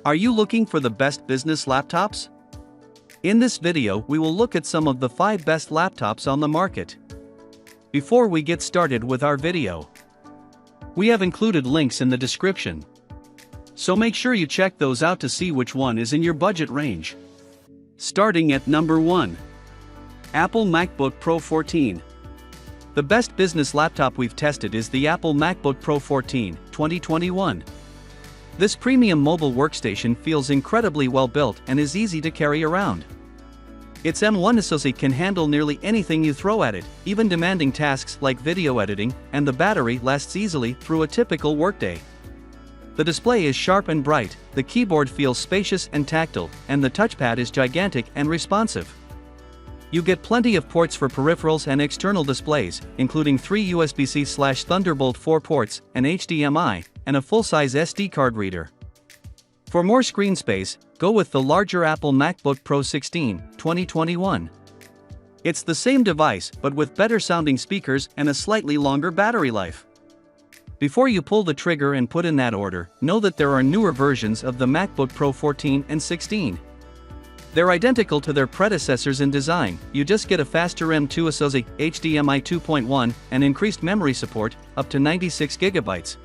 Are you looking for the best business laptops? In this video, we will look at some of the 5 best laptops on the market. Before we get started with our video, we have included links in the description, so make sure you check those out to see which one is in your budget range. Starting at number 1. Apple MacBook Pro 14. The best business laptop we've tested is the Apple MacBook Pro 14, 2021. This premium mobile workstation feels incredibly well built and is easy to carry around. Its M1 SoC can handle nearly anything you throw at it, even demanding tasks like video editing, and the battery lasts easily through a typical workday. The display is sharp and bright, the keyboard feels spacious and tactile, and the touchpad is gigantic and responsive. You get plenty of ports for peripherals and external displays, including 3 USB-C/Thunderbolt 4 ports, an HDMI, and a full-size SD card reader. For more screen space, go with the larger Apple MacBook Pro 16, 2021. It's the same device but with better sounding speakers and a slightly longer battery life. Before you pull the trigger and put in that order, know that there are newer versions of the MacBook Pro 14 and 16. They're identical to their predecessors in design, you just get a faster M2 SoC, HDMI 2.1, and increased memory support, up to 96 GB.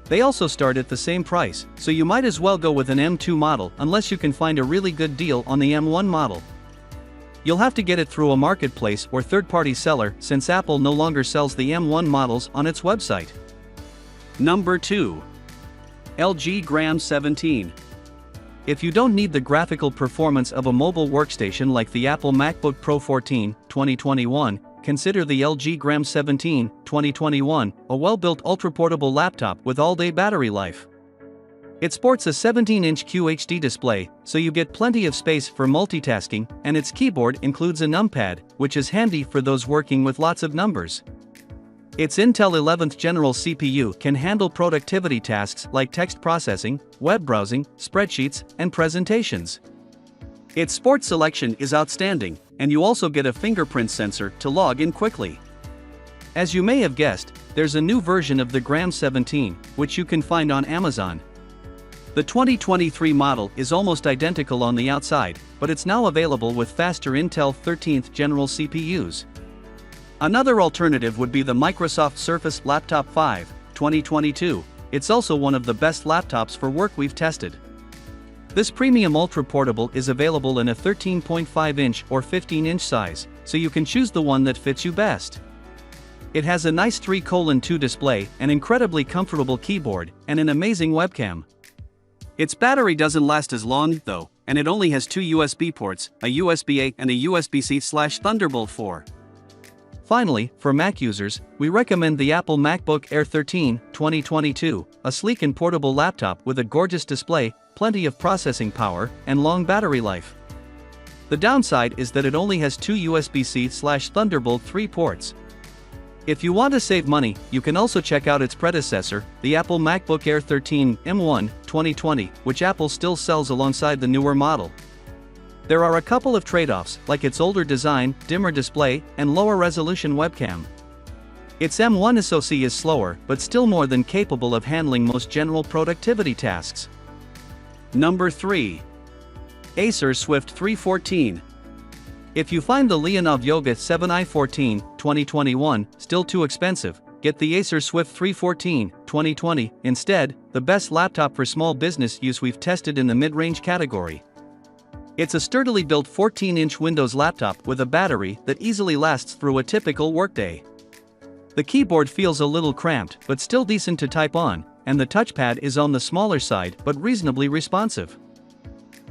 They also start at the same price, so you might as well go with an M2 model unless you can find a really good deal on the M1 model. You'll have to get it through a marketplace or third-party seller since Apple no longer sells the M1 models on its website. Number 2. LG Gram 17. If you don't need the graphical performance of a mobile workstation like the Apple MacBook Pro 14, 2021, consider the LG Gram 17, 2021, a well-built ultra-portable laptop with all-day battery life. It sports a 17-inch QHD display, so you get plenty of space for multitasking, and its keyboard includes a numpad, which is handy for those working with lots of numbers. Its Intel 11th General CPU can handle productivity tasks like text processing, web browsing, spreadsheets, and presentations. Its sports selection is outstanding, and you also get a fingerprint sensor to log in quickly. As you may have guessed, there's a new version of the Gram 17, which you can find on Amazon. The 2023 model is almost identical on the outside, but it's now available with faster Intel 13th General CPUs. Another alternative would be the Microsoft Surface Laptop 5, 2022. It's also one of the best laptops for work we've tested. This premium ultra-portable is available in a 13.5-inch or 15-inch size, so you can choose the one that fits you best. It has a nice 3:2 display, an incredibly comfortable keyboard, and an amazing webcam. Its battery doesn't last as long, though, and it only has 2 USB ports, a USB-A and a USB-C/Thunderbolt 4. Finally, for Mac users, we recommend the Apple MacBook Air 13, 2022, a sleek and portable laptop with a gorgeous display, plenty of processing power, and long battery life. The downside is that it only has 2 USB-C/Thunderbolt 3 ports. If you want to save money, you can also check out its predecessor, the Apple MacBook Air 13 M1, 2020, which Apple still sells alongside the newer model. There are a couple of trade-offs, like its older design, dimmer display, and lower resolution webcam. Its M1 SoC is slower, but still more than capable of handling most general productivity tasks. Number 3. Acer Swift 314. If you find the Lenovo Yoga 7i14, 2021, still too expensive, get the Acer Swift 314, 2020, instead, the best laptop for small business use we've tested in the mid-range category. It's a sturdily built 14-inch Windows laptop with a battery that easily lasts through a typical workday. The keyboard feels a little cramped but still decent to type on, and the touchpad is on the smaller side but reasonably responsive.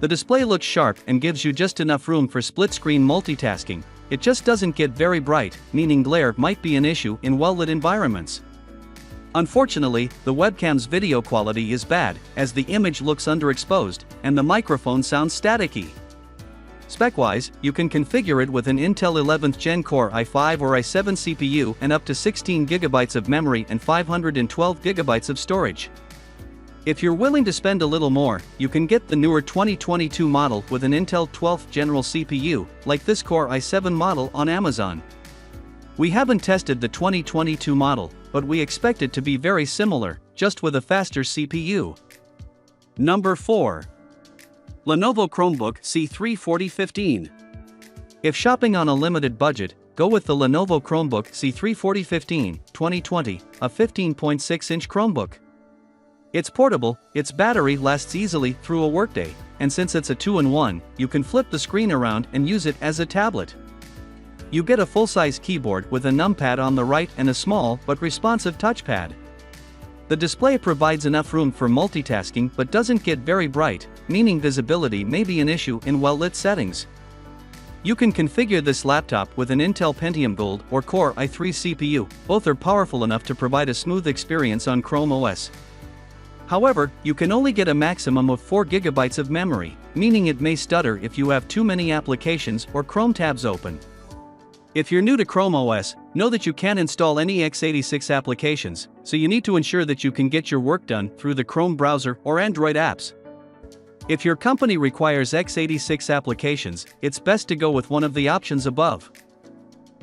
The display looks sharp and gives you just enough room for split-screen multitasking. It just doesn't get very bright, meaning glare might be an issue in well-lit environments. Unfortunately, the webcam's video quality is bad, as the image looks underexposed, and the microphone sounds staticky. Spec-wise, you can configure it with an Intel 11th Gen Core i5 or i7 CPU and up to 16 GB of memory and 512 GB of storage. If you're willing to spend a little more, you can get the newer 2022 model with an Intel 12th General CPU, like this Core i7 model on Amazon. We haven't tested the 2022 model, but we expect it to be very similar, just with a faster CPU. Number 4. Lenovo Chromebook C34015. If shopping on a limited budget, go with the Lenovo Chromebook C34015 2020, a 15.6-inch Chromebook. It's portable, its battery lasts easily through a workday, and since it's a 2-in-1, you can flip the screen around and use it as a tablet. You get a full-size keyboard with a numpad on the right and a small but responsive touchpad. The display provides enough room for multitasking but doesn't get very bright, meaning visibility may be an issue in well-lit settings. You can configure this laptop with an Intel Pentium Gold or Core i3 CPU, both are powerful enough to provide a smooth experience on Chrome OS. However, you can only get a maximum of 4 GB of memory, meaning it may stutter if you have too many applications or Chrome tabs open. If you're new to Chrome OS, know that you can't install any x86 applications, so you need to ensure that you can get your work done through the Chrome browser or Android apps. If your company requires x86 applications, it's best to go with one of the options above.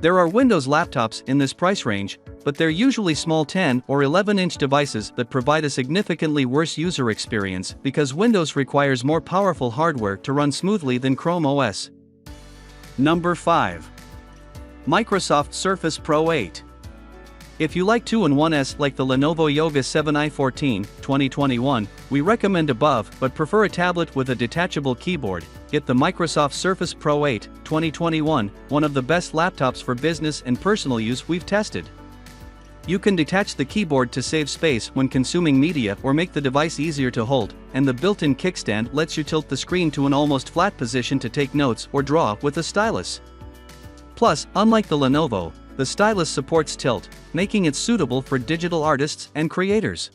There are Windows laptops in this price range, but they're usually small 10 or 11-inch devices that provide a significantly worse user experience because Windows requires more powerful hardware to run smoothly than Chrome OS. Number 5. Microsoft Surface Pro 8. If you like 2-in-1s like the Lenovo Yoga 7i14 2021, we recommend above but prefer a tablet with a detachable keyboard, get the Microsoft Surface Pro 8 2021, one of the best laptops for business and personal use we've tested. You can detach the keyboard to save space when consuming media or make the device easier to hold, and the built-in kickstand lets you tilt the screen to an almost flat position to take notes or draw with a stylus. Plus, unlike the Lenovo, the stylus supports tilt, making it suitable for digital artists and creators.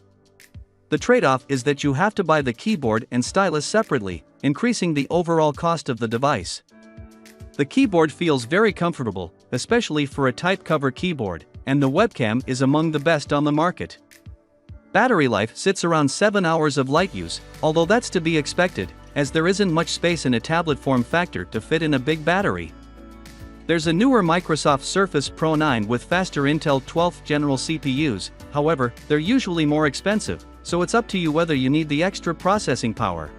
The trade-off is that you have to buy the keyboard and stylus separately, increasing the overall cost of the device. The keyboard feels very comfortable, especially for a type cover keyboard, and the webcam is among the best on the market. Battery life sits around 7 hours of light use, although that's to be expected, as there isn't much space in a tablet form factor to fit in a big battery. There's a newer Microsoft Surface Pro 9 with faster Intel 12th General CPUs, however, they're usually more expensive, so it's up to you whether you need the extra processing power.